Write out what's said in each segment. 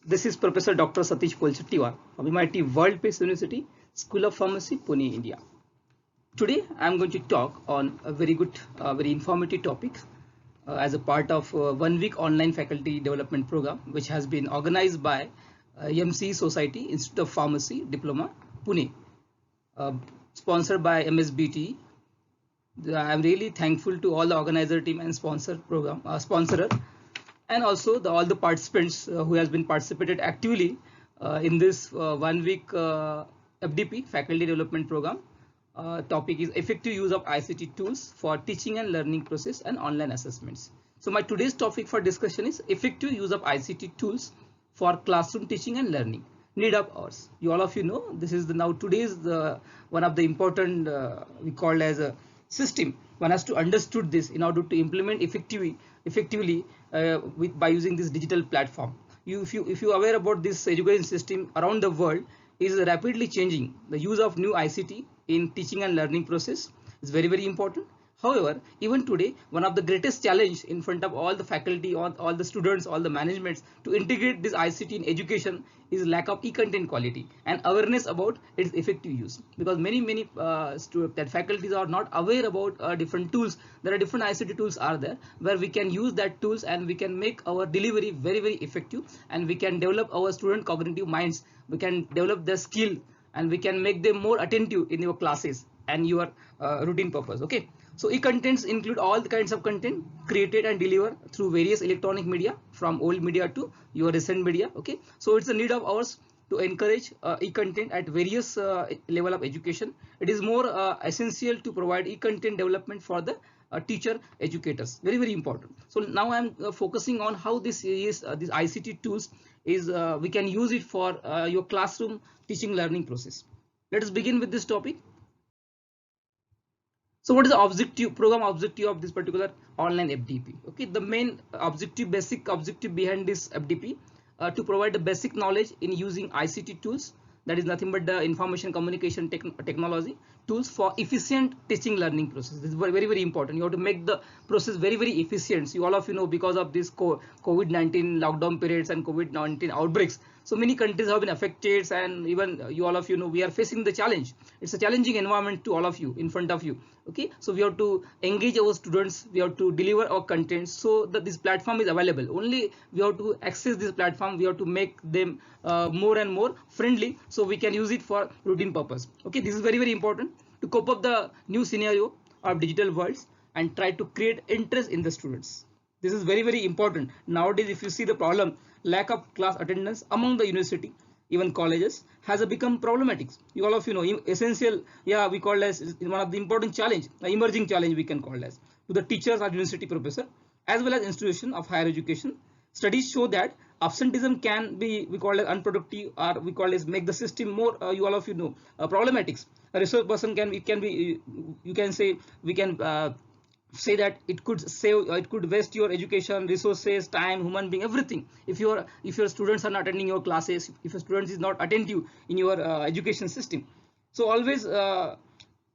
This is Professor Dr. Satish Polchettiwar of MIT World Peace University, School of Pharmacy, Pune, India. Today, I am going to talk on a very good, very informative topic as a part of a 1 week online faculty development program, which has been organized by MC Society Institute of Pharmacy Diploma, Pune, sponsored by MSBT. I am really thankful to all the organizer team and sponsorer, and also all the participants who has been participated actively in this 1 week FDP faculty development program. Topic is effective use of ICT tools for teaching and learning process and online assessments. So my today's topic for discussion is effective use of ICT tools for classroom teaching and learning. Need of ours. You all of you know this is today's one of the important we call as a system. One has to understood this in order to implement effectively by using this digital platform. If you aware about this education system around the world is rapidly changing. The use of new ICT in teaching and learning process is very important. However, even today, one of the greatest challenge in front of all the faculty, all the students, all the managements to integrate this ICT in education is lack of e-content quality and awareness about its effective use. Because many that faculties are not aware about different tools. There are different ICT tools are there where we can use that tools and we can make our delivery very effective, and we can develop our student cognitive minds. We can develop their skill and we can make them more attentive in your classes and your routine purpose. Okay. So e-contents include all the kinds of content created and delivered through various electronic media, from old media to your recent media. Okay, so it's a need of ours to encourage e-content at various level of education. It is more essential to provide e-content development for the teacher educators. Very important. So now I'm focusing on how this is these ICT tools is we can use it for your classroom teaching learning process. Let us begin with this topic. So what is the program objective of this particular online FDP? Okay, the main basic objective behind this FDP to provide the basic knowledge in using ICT tools, that is nothing but the information communication technology tools for efficient teaching learning process. This is very important. You have to make the process very efficient. You all of you know, because of this COVID-19 lockdown periods and COVID-19 outbreaks, so many countries have been affected, and even you all of you know we are facing the challenge. It's a challenging environment to all of you in front of you. Okay, so we have to engage our students, we have to deliver our content so that this platform is available. Only we have to access this platform, we have to make them more and more friendly so we can use it for routine purpose. Okay, this is very important to cope up the new scenario of digital worlds and try to create interest in the students. This is very important. Nowadays, if you see the problem, lack of class attendance among the university, even colleges, has become problematic. You all of you know, essential, yeah, we call as one of the important challenge, the emerging challenge we can call as to the teachers or university professor as well as institution of higher education. Studies show that absenteeism can be, we call as unproductive, or we call as make the system more you all of you know problematic. A resource person we can say that it could waste your education, resources, time, human being, everything. If your students are not attending your classes, if your students is not attentive in your education system, so always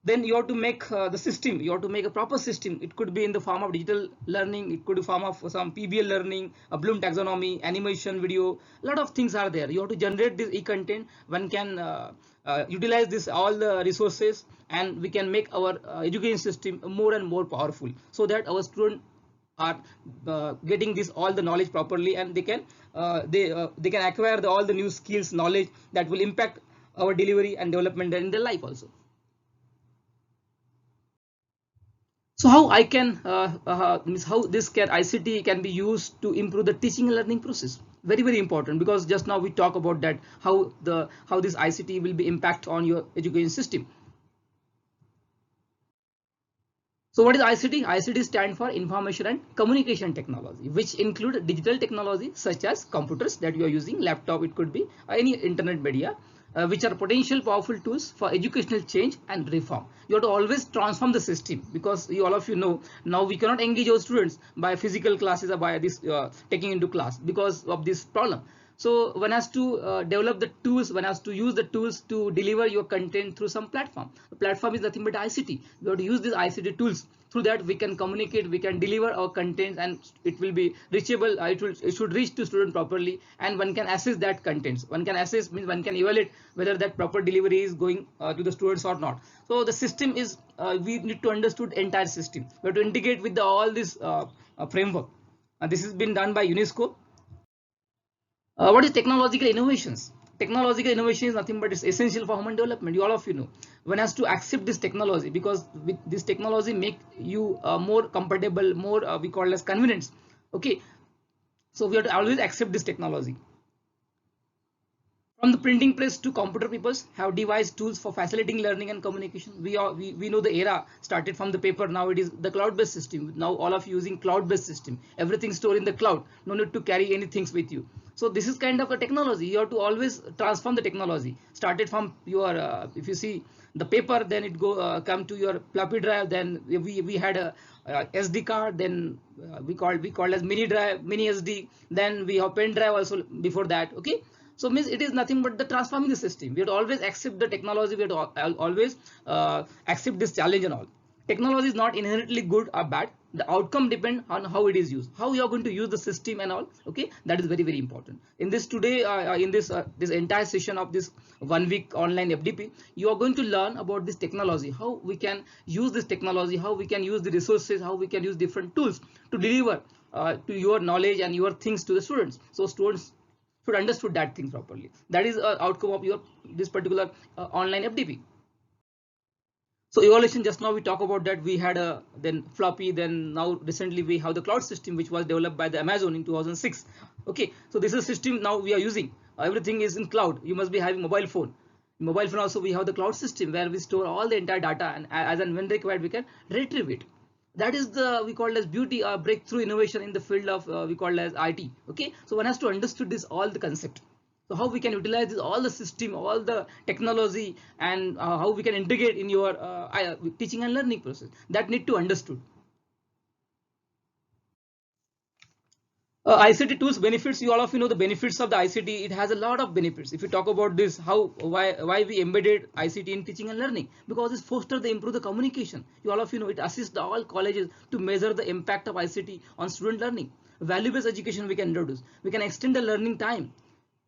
then you have to make the system, you have to make a proper system. It could be in the form of digital learning, it could be form of some PBL learning, a Bloom taxonomy, animation, video, a lot of things are there. You have to generate this e-content. One can utilize this all the resources, and we can make our education system more and more powerful so that our students are getting this all the knowledge properly, and they can acquire all the new skills, knowledge that will impact our delivery and development in their life also. So how I can how this ICT can be used to improve the teaching and learning process? Very important, because just now we talk about that how this ICT will be impact on your education system. So what is ICT? ICT stands for information and communication technology, which include digital technology such as computers that you are using, laptop, it could be any internet media, which are potential powerful tools for educational change and reform. You have to always transform the system, because you all of you know now we cannot engage our students by physical classes or by this taking into class because of this problem. So one has to develop the tools, one has to use the tools to deliver your content through some platform. The platform is nothing but ICT. You have to use these ICT tools through that we can communicate, we can deliver our content, and it will be reachable. It should reach to student properly, and one can assess that contents. One can assess means one can evaluate whether that proper delivery is going to the students or not. So the system is we need to understood entire system. We have to integrate with all this framework. This has been done by UNESCO. What is technological innovations? Technological innovation is nothing but it's essential for human development. You all of you know, one has to accept this technology, because with this technology make you more comfortable, more we call as convenience. Okay, so we have to always accept this technology. From the printing press to computer, people have devised tools for facilitating learning and communication. We know the era started from the paper. Now it is the cloud-based system. Now all of you using cloud-based system. Everything stored in the cloud. No need to carry anything with you. So this is kind of a technology. You have to always transform the technology. Started from your if you see the paper, then it come to your floppy drive. Then we had a SD card. Then we called as mini drive, mini SD. Then we have pen drive also before that. Okay. So means it is nothing but the transforming the system. We have to always accept the technology. We have to always accept this challenge and all. Technology is not inherently good or bad. The outcome depends on how it is used, how you are going to use the system and all. Okay, that is very, very important. In this today, in this entire session of this 1 week online FDP, you are going to learn about this technology, how we can use this technology, how we can use the resources, how we can use different tools to deliver to your knowledge and your things to the students. So students should understood that thing properly. That is outcome of your this particular online FDP. So evaluation, just now we talk about that. We had a then floppy, then now recently we have the cloud system, which was developed by the Amazon in 2006. Okay, so this is a system now we are using. Everything is in cloud. You must be having mobile phone. In mobile phone also we have the cloud system where we store all the entire data, and as and when required we can retrieve it. That is the we call as beauty or breakthrough innovation in the field of we call as IT. Okay, so one has to understood this all the concept. So how we can utilize this all the system, all the technology, and how we can integrate in your teaching and learning process. That need to understood. ICT tools benefits. You all of you know the benefits of the ICT. It has a lot of benefits. If you talk about this, why we embedded ICT in teaching and learning, because it foster the improve the communication. You all of you know it assists all colleges to measure the impact of ICT on student learning. Value-based education we can introduce. We can extend the learning time.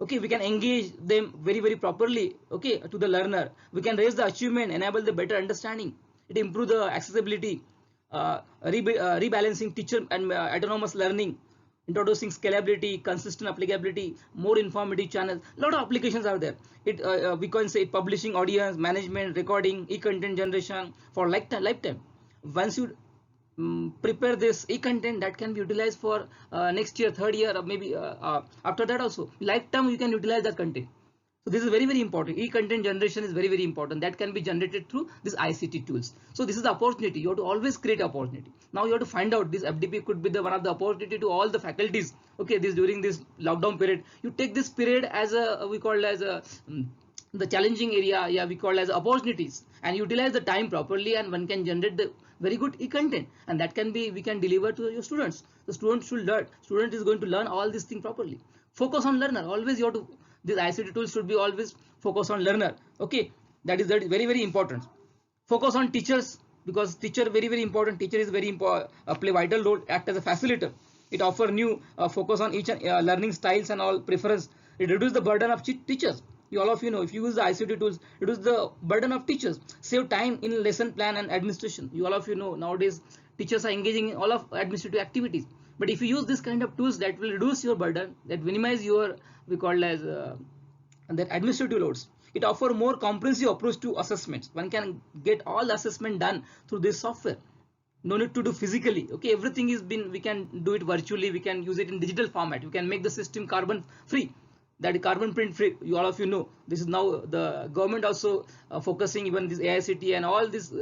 Okay, we can engage them very, very properly. Okay, to the learner. We can raise the achievement, enable the better understanding. It improve the accessibility, rebalancing teacher and autonomous learning, introducing scalability, consistent applicability, more informative channels. A lot of applications are there. We can say publishing, audience management, recording, e-content generation for lifetime. Once you prepare this e-content, that can be utilized for next year, third year, or maybe after that also lifetime you can utilize that content. So this is very, very important. E-content generation is very, very important. That can be generated through these ICT tools. So this is the opportunity. You have to always create opportunity. Now you have to find out this FDP could be the one of the opportunity to all the faculties. Okay, this during this lockdown period, you take this period as a we call as a the challenging area. Yeah, we call as opportunities, and utilize the time properly, and one can generate the very good e-content, and that can be we can deliver to your students. The student should learn. Student is going to learn all these things properly. Focus on learner. Always you have to. These ICT tools should be always focus on learner. Okay, that is very, very important. Focus on teachers, because teacher very, very important. Teacher is very important. Play vital role. Act as a facilitator. It offer new focus on each learning styles and all preference. It reduce the burden of teachers. You all of you know, if you use the ICT tools, reduce the burden of teachers, save time in lesson plan and administration. You all of you know nowadays teachers are engaging in all of administrative activities. But if you use this kind of tools, that will reduce your burden, that minimize your we call as that administrative loads. It offer more comprehensive approach to assessments. One can get all assessment done through this software. No need to do physically. Okay, everything is been we can do it virtually. We can use it in digital format. We can make the system carbon free. That carbon print free. You all of you know this is now the government also focusing, even this AICT and all this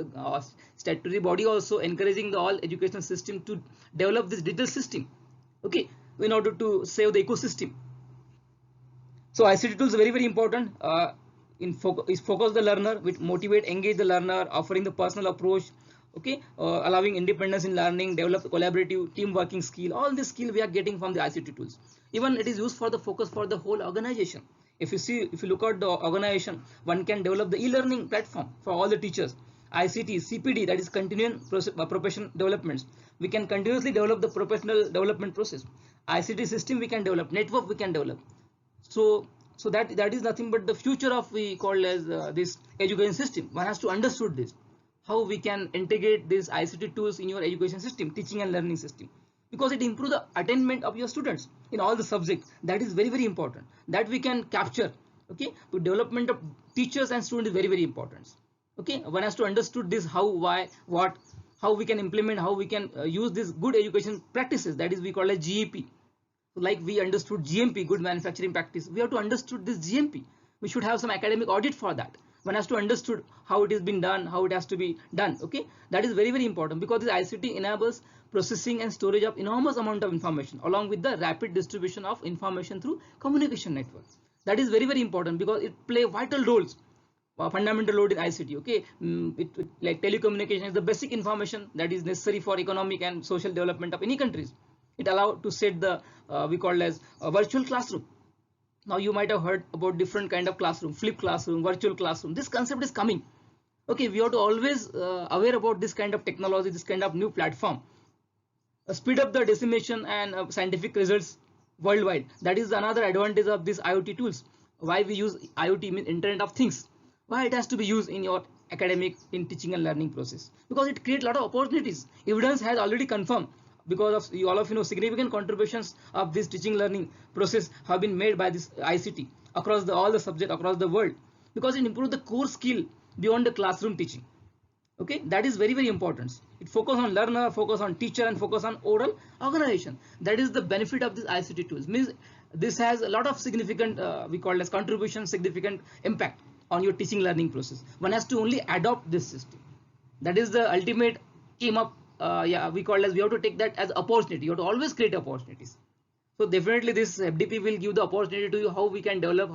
statutory body also encouraging the all educational system to develop this digital system. Okay, in order to save the ecosystem. So ICT tools are very, very important. Focus the learner, which motivate, engage the learner, offering the personal approach. Okay, allowing independence in learning, develop collaborative team working skill. All this skill we are getting from the ICT tools. Even it is used for the focus for the whole organization. If you look at the organization, one can develop the e-learning platform for all the teachers. ICT, CPD, that is continuing professional developments. We can continuously develop the professional development process. ICT system we can develop, network we can develop. So that is nothing but the future of we call as this education system. One has to understood this, how we can integrate these ICT tools in your education system, teaching and learning system, because it improves the attainment of your students in all the subjects. That is very important, that we can capture. Okay, to development of teachers and students is very important. Okay, one has to understood this, how, why, what, how we can implement, how we can use this good education practices, that is we call as GEP. Like we understood GMP, good manufacturing practice, we have to understood this GMP. We should have some academic audit for that. One has to understood how it is been done, how it has to be done. Okay, that is very important, because this ICT enables processing and storage of enormous amount of information, along with the rapid distribution of information through communication networks. That is very important, because it play vital roles, fundamental role in ICT. Okay, like telecommunication is the basic information that is necessary for economic and social development of any countries. It allowed to set the we call as a virtual classroom. Now you might have heard about different kind of classroom, flipped classroom, virtual classroom. This concept is coming. Okay, we have to always aware about this kind of technology, this kind of new platform. Speed up the dissemination and scientific results worldwide. That is another advantage of these IoT tools. Why we use IoT, means Internet of Things. Why it has to be used in your academic, in teaching and learning process? Because it creates a lot of opportunities. Evidence has already confirmed, because of you all of you know, significant contributions of this teaching learning process have been made by this ICT across all the subject across the world, because it improves the core skill beyond the classroom teaching. Okay, that is very important. It focus on learner, focus on teacher, and focus on oral organization. That is the benefit of these ICT tools. Means this has a lot of significant we call as contribution, significant impact on your teaching learning process. One has to only adopt this system. That is the ultimate aim of yeah, we call as, we have to take that as opportunity. You have to always create opportunities. So definitely this FDP will give the opportunity to you, how we can develop,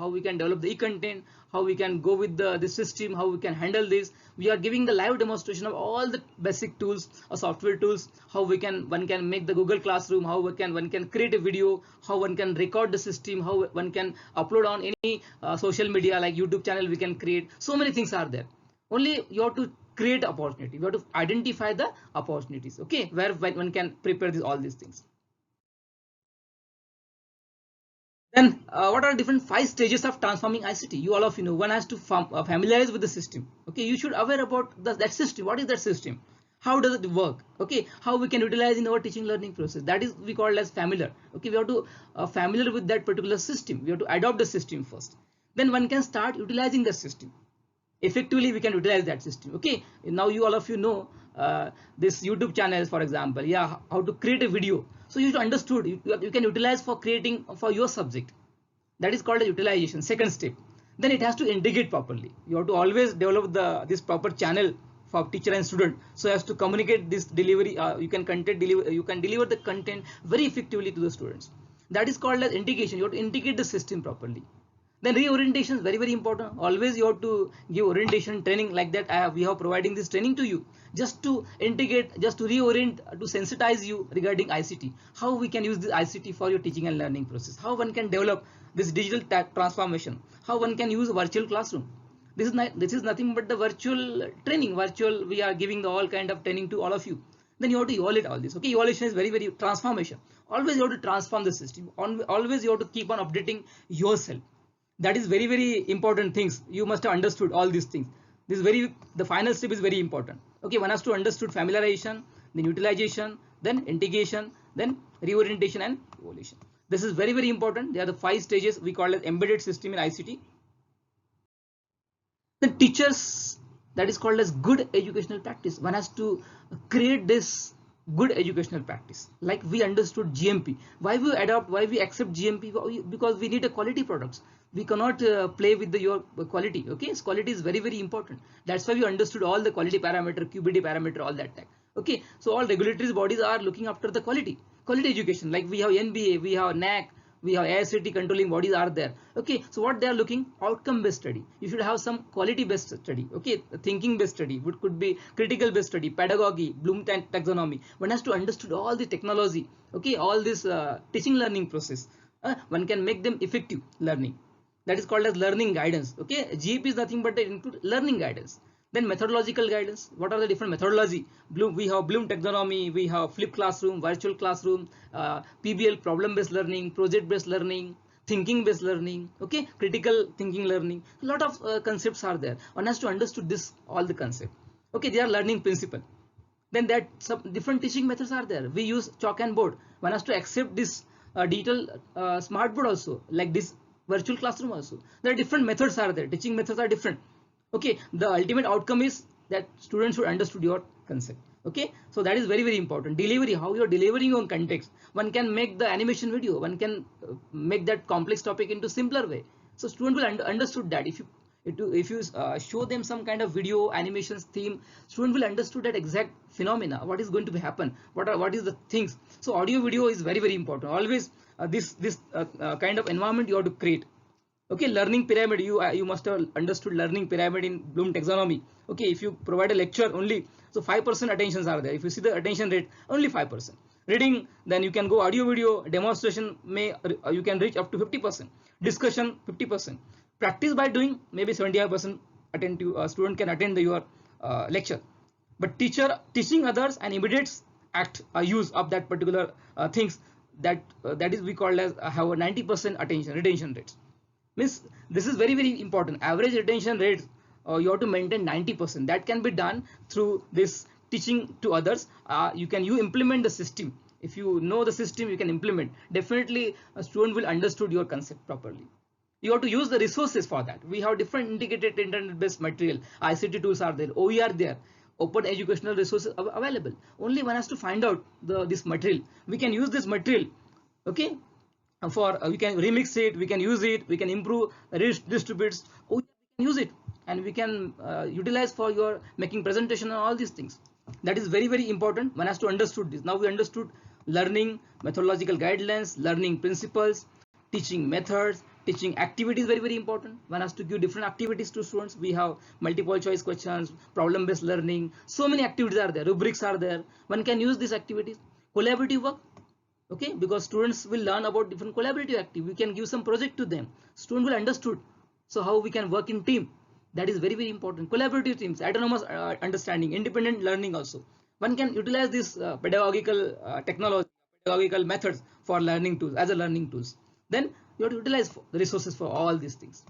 the e-content, how we can go with the system, how we can handle this. We are giving the live demonstration of all the basic tools or software tools, how one can make the Google Classroom, how one can create a video, how one can record the system, how one can upload on any social media like YouTube channel we can create. So many things are there. Only you have to create opportunity. You have to identify the opportunities. Okay, where one can prepare all these things. Then what are different 5 stages of transforming ICT? You all of you know, one has to familiarize with the system. Okay, you should aware about that system. What is that system? How does it work? Okay, how we can utilize in our teaching learning process. That is we call as familiar. Okay, we have to familiar with that particular system. We have to adopt the system first. Then one can start utilizing the system. Effectively we can utilize that system. Okay, now you all of you know this YouTube channels, for example, yeah, how to create a video. So you should understood you can utilize for creating for your subject. That is called a utilization, second step. Then it has to integrate properly. You have to always develop this proper channel for teacher and student, so as to communicate this delivery. You can deliver the content very effectively to the students. That is called as integration. You have to integrate the system properly. Then reorientation is very important. Always you have to give orientation training, like that we are providing this training to you, just to integrate, just to reorient, to sensitize you regarding ICT, how we can use this ICT for your teaching and learning process, how one can develop this digital transformation, how one can use virtual classroom. This is nothing but the virtual training. We are giving all kind of training to all of you. Then you have to evaluate all this. Okay, evaluation is very transformation. Always you have to transform the system. Always you have to keep on updating yourself. That is very important things. You must have understood all these things. The final step is very important. Okay, one has to understood familiarization, then utilization, then integration, then reorientation and evolution. This is very important. They are the 5 stages we call as embedded system in ICT. The teachers, that is called as good educational practice. One has to create this good educational practice. Like we understood GMP. Why we accept GMP? Because we need a quality products. We cannot play with your quality. Okay, so quality is very important. That's why we understood all the quality parameter, QBD parameter, all that type. Okay, so all regulatory bodies are looking after the quality education. Like we have NBA, we have NAC, we have AICTE controlling bodies are there. Okay, so what they are looking, outcome based study. You should have some quality based study. Okay, thinking based study, what could be critical based study, pedagogy, Bloom taxonomy. One has to understood all the technology. Okay, all this teaching learning process. One can make them effective learning. That is called as learning guidance. Okay, GEP is nothing but the include learning guidance. Then methodological guidance. What are the different methodology? We have Bloom taxonomy, we have flipped classroom, virtual classroom, PBL, problem-based learning, project-based learning, thinking-based learning, okay, critical thinking learning. A lot of concepts are there. One has to understand this, all the concept. Okay, they are learning principle. Then that some different teaching methods are there. We use chalk and board. One has to accept this digital smart board also, like this virtual classroom also. There are different methods are there. Teaching methods are different. Okay, the ultimate outcome is that students should understood your concept. Okay, so that is very, very important. Delivery, how you are delivering your context. One can make the animation video. One can make that complex topic into simpler way. So student will understood that. If you show them some kind of video animations theme, student will understood that exact phenomena, what is going to happen, what is the things. So audio video is very, very important. Always this kind of environment you have to create. Okay, learning pyramid, you must have understood learning pyramid in Bloom taxonomy. Okay, if you provide a lecture only, so 5% attentions are there. If you see the attention rate, only 5%. Reading, then you can go audio video, demonstration you can reach up to 50%, discussion 50%, practice by doing, maybe 75% student can attend your lecture. But teaching others and immediate use of that particular things, that is we call as have a 90% retention rates. Means this is very, very important. Average retention rate you have to maintain 90%. That can be done through this teaching to others. You implement the system. If you know the system, you can implement. Definitely a student will understood your concept properly. You have to use the resources for that. We have different integrated internet-based material. ICT tools are there. OER there. Open educational resources available. Only one has to find out this material. We can use this material. Okay. For we can remix it, we can use it, we can improve, redistributes, we can use it, and we can utilize for your making presentation and all these things. That is very, very important. One has to understood this. Now we understood learning, methodological guidelines, learning principles, teaching methods, teaching activities, very, very important. One has to give different activities to students. We have multiple choice questions, problem-based learning, so many activities are there, rubrics are there. One can use these activities. Collaborative work. Okay, because students will learn about different collaborative activities. We can give some project to them. Student will understood. So how we can work in team. That is very, very important. Collaborative teams, autonomous understanding, independent learning also. One can utilize this pedagogical technology, pedagogical methods for learning tools as a learning tools. Then you have to utilize the resources for all these things.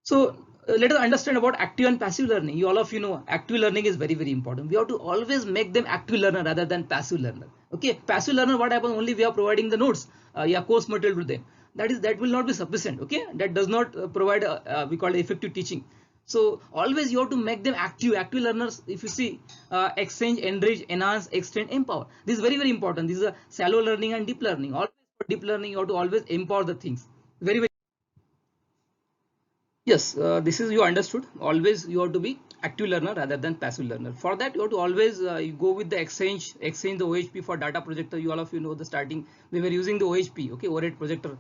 So let us understand about active and passive learning. You all of you know active learning is very, very important. We have to always make them active learner rather than passive learner. Okay, passive learner, what happens? Only we are providing the notes, course material to them. That will not be sufficient. Okay, that does not provide we call it effective teaching. So always you have to make them active learners. If you see exchange, enrich, enhance, extend, empower. This is very, very important. This is a shallow learning and deep learning. Always for deep learning, you have to always empower the things. Very, very. Yes, this is you understood. Always you have to be active learner rather than passive learner. For that, you have to always you go with the exchange the OHP for data projector. You all of you know the starting we were using the OHP, okay, overhead projector,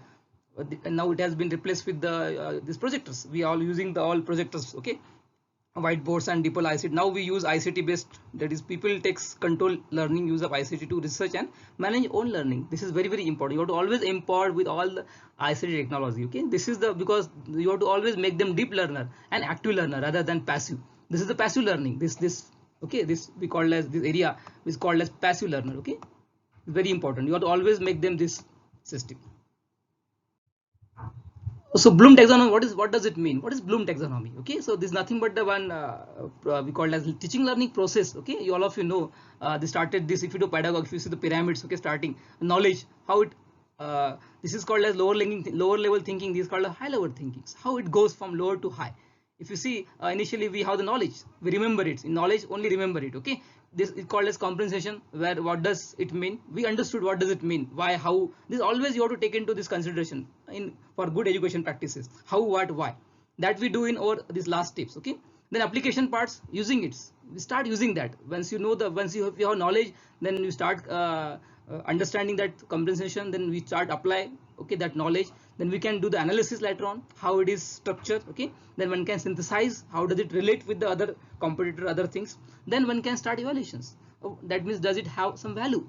and now it has been replaced with the these projectors. We are all using the all projectors, okay, whiteboards and DeepL ICT. Now we use ICT based, that is people takes control learning, use of ICT to research and manage own learning. This is very, very important. You have to always empower with all the ICT technology. Okay, this is the because you have to always make them deep learner and active learner rather than passive. This is the passive learning. This okay, this we call as this area is called as passive learner. Okay, very important. You have to always make them this system. So Bloom taxonomy, what does it mean? What is Bloom taxonomy? Okay, so this is nothing but the one we call as teaching learning process. Okay, you all of you know they started this. If you do pedagogy, if you see the pyramids, okay, starting knowledge, how it this is called as lower level thinking. This is called as high level thinking. How it goes from lower to high. If you see initially we have the knowledge, we remember it. In knowledge only remember it. Okay, this is called as comprehension, where what does it mean? We understood what does it mean, why, how. This always you have to take into this consideration in for good education practices. How, what, why. That we do in over these last tips. Okay. Then application parts, using it. We start using that. Once you know once you have knowledge, then you start understanding that comprehension. Then we start apply. Okay, that knowledge. Then we can do the analysis later on, how it is structured. Okay, then one can synthesize, how does it relate with the other competitor, other things. Then one can start evaluations. Oh, that means does it have some value?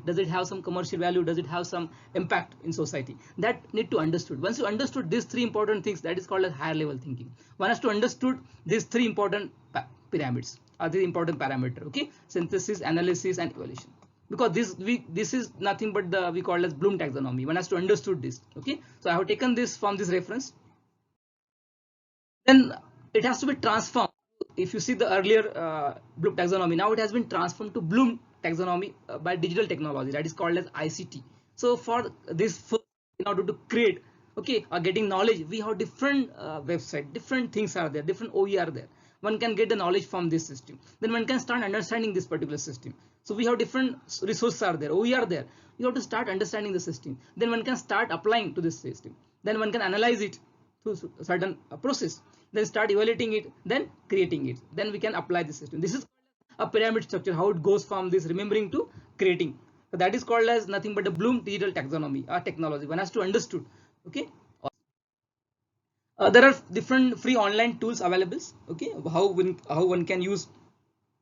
does it have some commercial value, does it have some impact in society? That need to understood. Once you understood these three important things, that is called as higher level thinking. One has to understood these three important pyramids, are the important parameter. Okay, synthesis, analysis, and evaluation. Because this is nothing but the we call as Bloom taxonomy. One has to understood this. Okay, so I have taken this from this reference. Then it has to be transformed. If you see the earlier Bloom taxonomy, now it has been transformed to Bloom taxonomy by digital technology, that is called as ICT. So for this, in order to create, okay, getting knowledge, we have different website, different things are there, different OE are there. One can get the knowledge from this system. Then one can start understanding this particular system. So we have different resources are there, OE are there. You have to start understanding the system. Then one can start applying to this system. Then one can analyze it through certain process. Then start evaluating it, then creating it. Then we can apply the system. This is a pyramid structure, how it goes from this remembering to creating. So that is called as nothing but the Bloom digital taxonomy or technology. One has to understood. Okay. There are different free online tools available. Okay, how one can use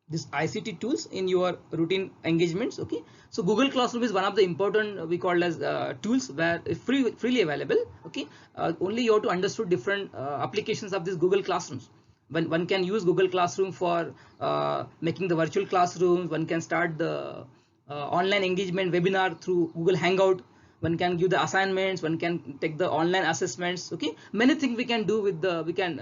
this ICT tools in your routine engagements. Okay, so Google Classroom is one of the important we call as tools where it's freely available. Okay, only you have to understand different applications of this Google Classrooms. When one can use Google Classroom for making the virtual classrooms, one can start the online engagement webinar through Google Hangout. One can give the assignments, one can take the online assessments. Okay, many things we can do with the we can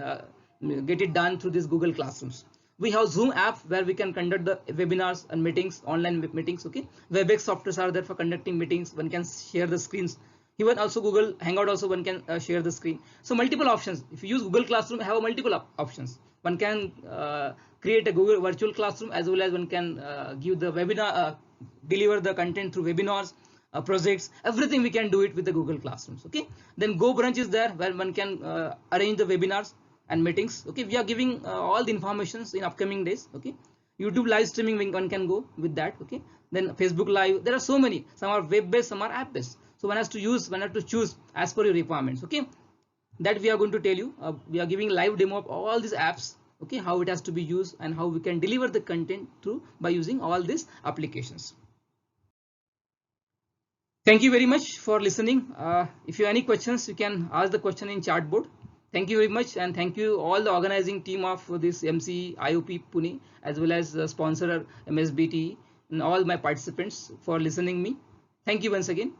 get it done through these Google Classrooms. We have Zoom app where we can conduct the webinars and meetings, online meetings. Okay, WebEx softwares are there for conducting meetings. One can share the screens. Even also Google Hangout also one can share the screen. So multiple options. If you use Google Classroom, have multiple options. One can create a Google virtual classroom, as well as one can give the webinar, deliver the content through webinars. Projects, everything we can do it with the Google Classrooms. Okay, then Go Branch is there where one can arrange the webinars and meetings. Okay, we are giving all the informations in upcoming days. Okay, YouTube live streaming one can go with that. Okay, then Facebook Live, there are so many, some are web based, some are app based. So one has to use, one has to choose as per your requirements. Okay, that we are going to tell you. We are giving live demo of all these apps. Okay, how it has to be used and how we can deliver the content through by using all these applications. Thank you very much for listening. If you have any questions, you can ask the question in chat board. Thank you very much, and thank you all the organizing team of this MC IOP Pune, as well as the sponsor MSBT and all my participants for listening me. Thank you once again.